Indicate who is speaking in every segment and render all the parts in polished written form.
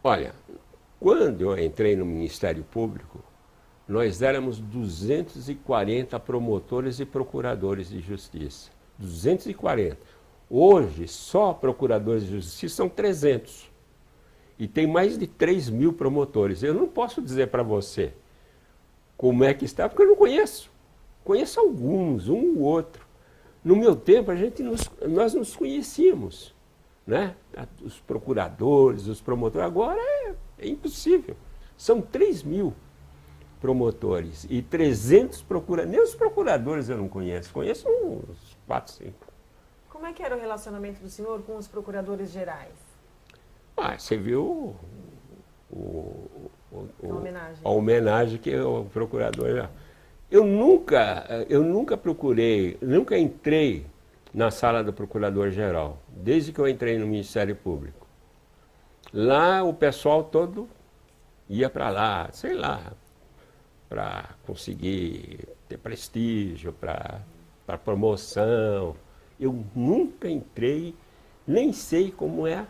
Speaker 1: Olha, quando eu entrei no Ministério Público, nós éramos 240 promotores e procuradores de justiça. 240. Hoje, só procuradores de justiça são 300. E tem mais de 3 mil promotores. Eu não posso dizer para você como é que está, porque eu não conheço. Conheço alguns, um ou outro. No meu tempo, nós nos conhecíamos, né? Os procuradores, os promotores. Agora é impossível. São 3 mil promotores e 300 procuradores. Nem os procuradores eu não conheço. Conheço uns 4, 5.
Speaker 2: Como é que era o relacionamento do senhor com os procuradores gerais?
Speaker 1: Você viu
Speaker 2: A homenagem.
Speaker 1: a homenagem que o procurador... Eu nunca procurei, nunca entrei na sala do procurador-geral, desde que eu entrei no Ministério Público. Lá o pessoal todo ia para lá, sei lá, para conseguir ter prestígio, para promoção. Eu nunca entrei, nem sei como é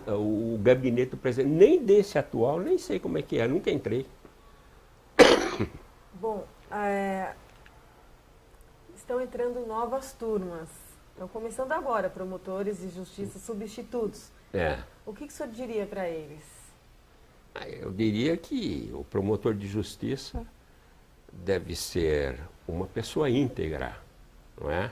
Speaker 1: o gabinete do presidente, nem desse atual, nem sei como é que é, nunca entrei.
Speaker 2: Bom, estão entrando novas turmas. Estão começando agora, promotores de justiça substitutos. O que o senhor diria para eles?
Speaker 1: Eu diria que o promotor de justiça deve ser uma pessoa íntegra, não é?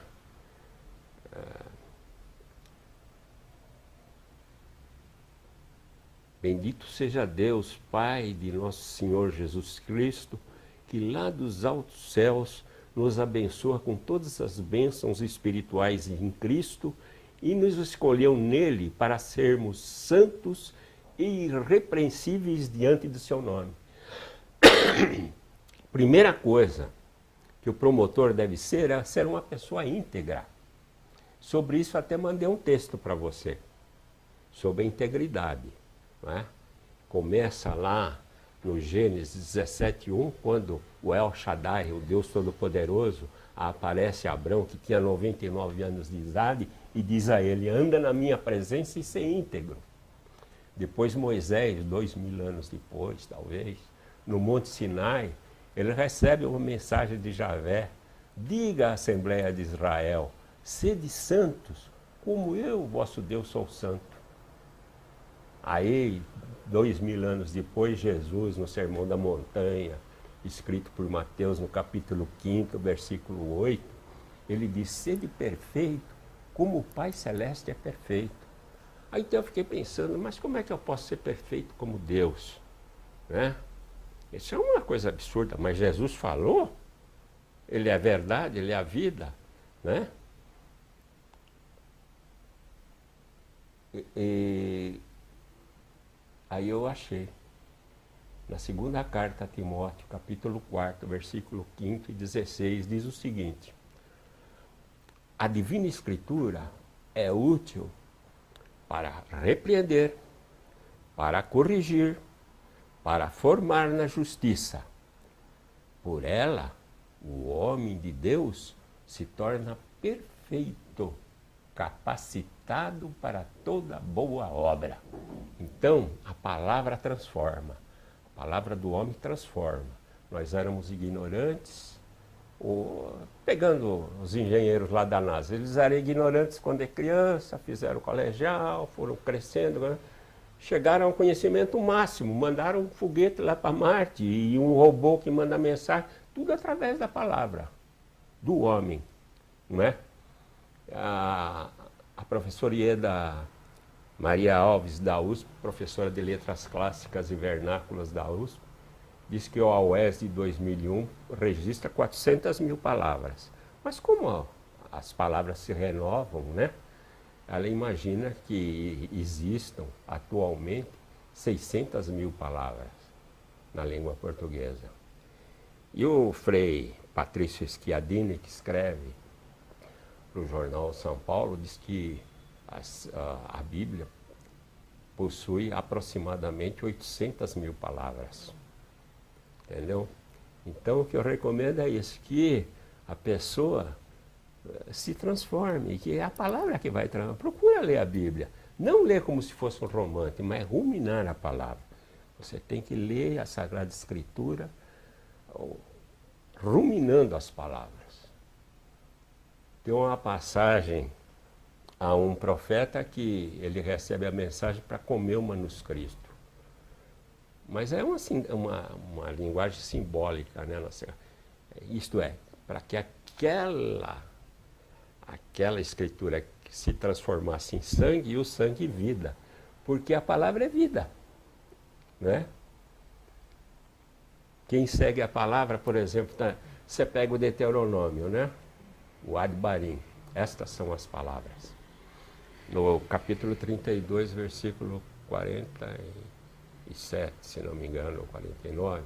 Speaker 1: Bendito seja Deus, Pai de nosso Senhor Jesus Cristo, que lá dos altos céus nos abençoa com todas as bênçãos espirituais em Cristo e nos escolheu nele para sermos santos e irrepreensíveis diante do seu nome. Primeira coisa que o promotor deve ser é ser uma pessoa íntegra. Sobre isso até mandei um texto para você, sobre a integridade. Não é? Começa lá no Gênesis 17:1, quando o El Shaddai, o Deus Todo-Poderoso, aparece a Abrão, que tinha 99 anos de idade, e diz a ele: anda na minha presença e ser íntegro. Depois Moisés, 2000 anos depois, talvez, no Monte Sinai, ele recebe uma mensagem de Javé: diga à Assembleia de Israel, sede santos, como eu, vosso Deus, sou santo. Aí, 2000 anos depois, Jesus, no Sermão da Montanha, escrito por Mateus no capítulo 5, versículo 8, ele diz: sede perfeito, como o Pai Celeste é perfeito. Aí então eu fiquei pensando, mas como é que eu posso ser perfeito como Deus? Né? Isso é uma coisa absurda, mas Jesus falou, ele é a verdade, ele é a vida, né? Aí eu achei, na segunda carta a Timóteo, capítulo 4, versículo 5 e 16, diz o seguinte: a Divina Escritura é útil para repreender, para corrigir, para formar na justiça. Por ela, o homem de Deus se torna perfeito, capacitado para toda boa obra. Então, a palavra transforma. A palavra do homem transforma. Nós éramos ignorantes, pegando os engenheiros lá da NASA, eles eram ignorantes quando é criança, fizeram colegial, foram crescendo, né? Chegaram ao conhecimento máximo, mandaram um foguete lá para Marte e um robô que manda mensagem, tudo através da palavra do homem, não é? A professora Ieda Maria Alves da USP, professora de Letras Clássicas e Vernáculas da USP, diz que o AUES de 2001 registra 400 mil palavras. Mas como as palavras se renovam, né? Ela imagina que existam atualmente 600 mil palavras na língua portuguesa. E o Frei Patrício Schiavini, que escreve para o jornal São Paulo, diz que a Bíblia possui aproximadamente 800 mil palavras. Entendeu? Então o que eu recomendo é isso, que a pessoa se transforme, que é a palavra que vai transformar. Procura ler a Bíblia. Não ler como se fosse um romance, mas ruminar a palavra. Você tem que ler a Sagrada Escritura ruminando as palavras. Tem uma passagem a um profeta que ele recebe a mensagem para comer o manuscrito. Mas é uma linguagem simbólica, né? Isto é, para que aquela escritura se transformasse em sangue e o sangue em vida. Porque a palavra é vida, né? Quem segue a palavra, por exemplo, você pega o Deuteronômio, né? O Adbarim. Estas são as palavras. No capítulo 32, versículo 47, se não me engano, ou 49.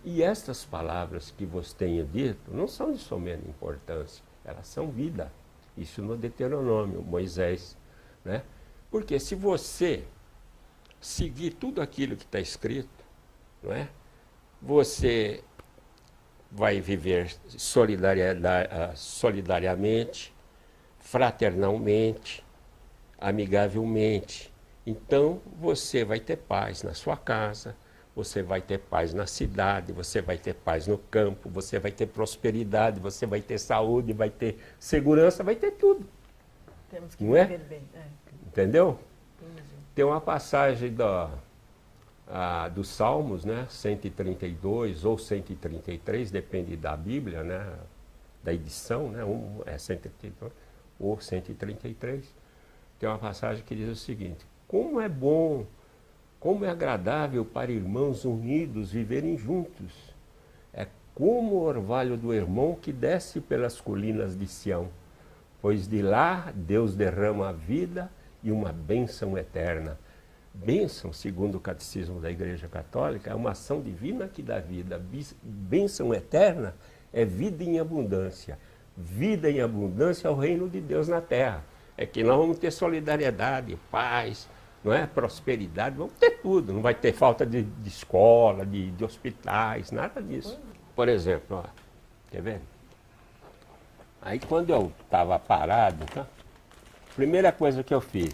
Speaker 1: E estas palavras que vos tenho dito não são de somente importância, elas são vida. Isso no Deuteronômio, Moisés, né? Porque se você seguir tudo aquilo que está escrito, não é? Você vai viver solidariamente, fraternalmente, amigavelmente. Então, você vai ter paz na sua casa, você vai ter paz na cidade, você vai ter paz no campo, você vai ter prosperidade, você vai ter saúde, vai ter segurança, vai ter tudo.
Speaker 2: Temos que
Speaker 1: viver
Speaker 2: bem.
Speaker 1: Entendeu?
Speaker 2: Entendi.
Speaker 1: Tem uma passagem dos Salmos, né? 132 ou 133, depende da Bíblia, né? Da edição, né? É 132 ou 133. Tem uma passagem que diz o seguinte: como é bom, como é agradável para irmãos unidos viverem juntos. É como o orvalho do irmão que desce pelas colinas de Sião, pois de lá Deus derrama a vida e uma bênção eterna. Bênção, segundo o Catecismo da Igreja Católica, é uma ação divina que dá vida. Bênção eterna é vida em abundância. Vida em abundância é o reino de Deus na terra. É que nós vamos ter solidariedade, paz, não é? Prosperidade, vamos ter tudo. Não vai ter falta de escola, de hospitais, nada disso. Por exemplo, ó, quer ver? Aí quando eu estava parado, tá? A primeira coisa que eu fiz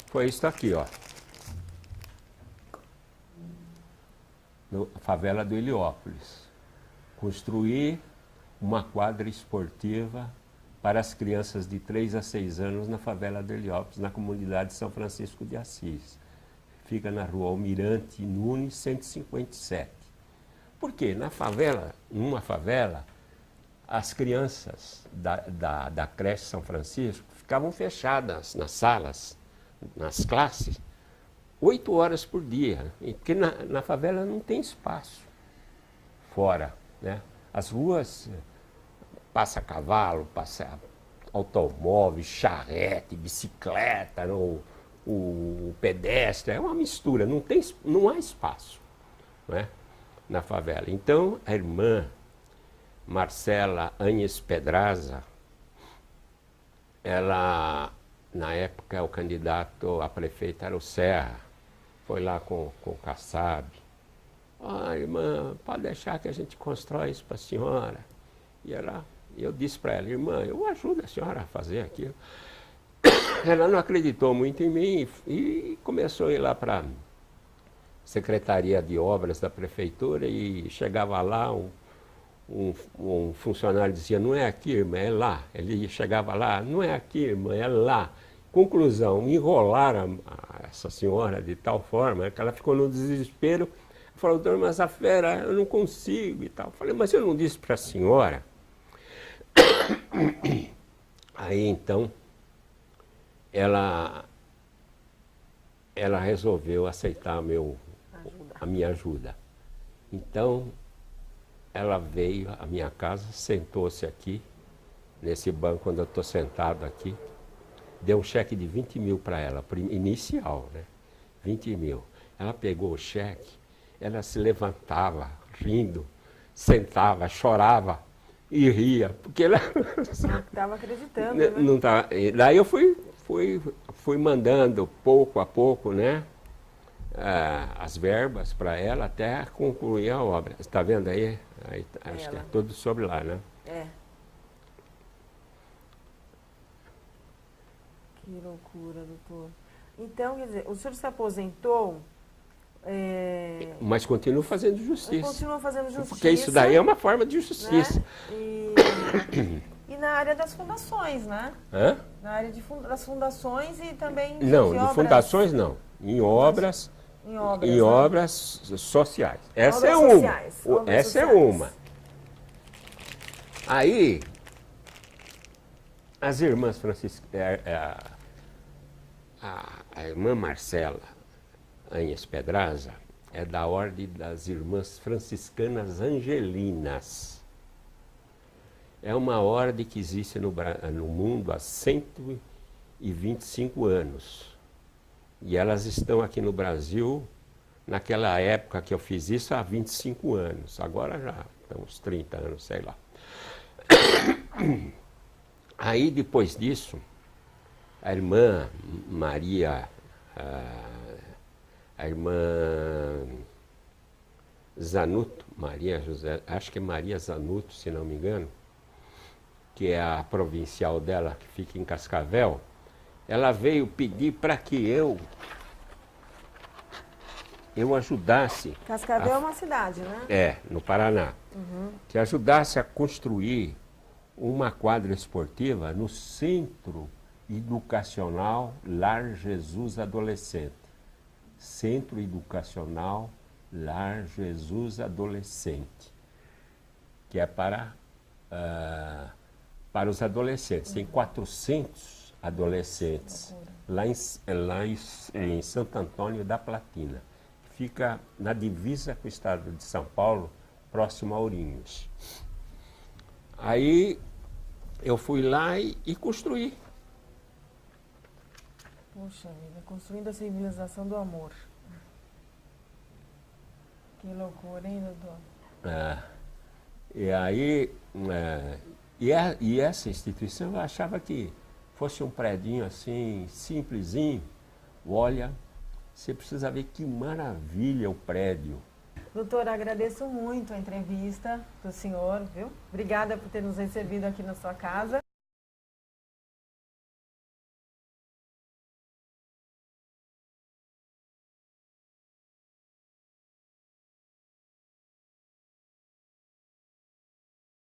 Speaker 1: foi isso aqui, ó. Na favela do Heliópolis. Construir uma quadra esportiva para as crianças de 3 a 6 anos na favela do Heliópolis, na comunidade de São Francisco de Assis. Fica na rua Almirante Nunes, 157. Por quê? Numa favela, as crianças da creche São Francisco ficavam fechadas nas salas, nas classes, 8 horas por dia, porque na favela não tem espaço fora, né? As ruas passa cavalo, passa automóvel, charrete, bicicleta, o pedestre, é uma mistura, não há espaço, né? Na favela. Então, a irmã Marcela Agnes Pedraza, ela, na época, o candidato a prefeita era o Serra, foi lá com o Kassab. Irmã, pode deixar que a gente constrói isso para a senhora. E eu disse para ela: irmã, eu ajudo a senhora a fazer aquilo. Ela não acreditou muito em mim e começou a ir lá para a Secretaria de Obras da Prefeitura e chegava lá, um funcionário dizia: não é aqui, irmã, é lá. Ele chegava lá: não é aqui, irmã, é lá. Conclusão, enrolaram essa senhora de tal forma que ela ficou no desespero. Falou: doutor, mas a fera, eu não consigo e tal. Falei: mas eu não disse para a senhora? Aí então, ela resolveu aceitar a minha ajuda. Então, ela veio à minha casa, sentou-se aqui, nesse banco onde eu estou sentado aqui, deu um cheque de 20 mil para ela, inicial, né? 20 mil. Ela pegou o cheque, ela se levantava, rindo, sentava, chorava e ria, porque ela
Speaker 2: não estava acreditando, né?
Speaker 1: Não tava, daí eu fui mandando pouco a pouco, né, as verbas para ela até concluir a obra. Está vendo aí? Acho que é tudo sobre lá, né?
Speaker 2: É. Que loucura, doutor. Então, quer dizer, o senhor se aposentou...
Speaker 1: Mas continua fazendo justiça.
Speaker 2: Continua fazendo justiça.
Speaker 1: Porque isso daí é uma forma de justiça.
Speaker 2: Né? E na área das fundações, né?
Speaker 1: Hã?
Speaker 2: Na área das fundações e também
Speaker 1: não,
Speaker 2: de
Speaker 1: obras... fundações não. Em obras,
Speaker 2: né?
Speaker 1: Obras sociais. Essa
Speaker 2: obras
Speaker 1: é uma.
Speaker 2: Sociais,
Speaker 1: essa
Speaker 2: sociais.
Speaker 1: É uma. Aí, as irmãs franciscanas, a irmã Marcela Anhes Pedraza é da ordem das irmãs franciscanas angelinas. É uma ordem que existe no mundo há 125 anos. E elas estão aqui no Brasil, naquela época que eu fiz isso, há 25 anos. Agora já estão uns 30 anos, sei lá. Aí, depois disso, a irmã Maria, a irmã Zanuto, Maria José, acho que é Maria Zanuto, se não me engano, que é a provincial dela, que fica em Cascavel, ela veio pedir para que eu ajudasse...
Speaker 2: Cascavel é uma cidade, né?
Speaker 1: É, no Paraná. Uhum. Que ajudasse a construir uma quadra esportiva no Centro Educacional Lar Jesus Adolescente. Centro Educacional Lar Jesus Adolescente. Que é para os adolescentes. Tem 400 adolescentes lá em Santo Antônio da Platina. Fica na divisa com o estado de São Paulo, próximo a Ourinhos. Aí eu fui lá e construí.
Speaker 2: Poxa vida, construindo a civilização do amor. Que loucura, hein, doutor?
Speaker 1: E aí, e essa instituição eu achava que fosse um predinho assim, simplesinho. Olha, você precisa ver que maravilha o prédio.
Speaker 2: Doutor, agradeço muito a entrevista do senhor, viu? Obrigada por ter nos recebido aqui na sua casa.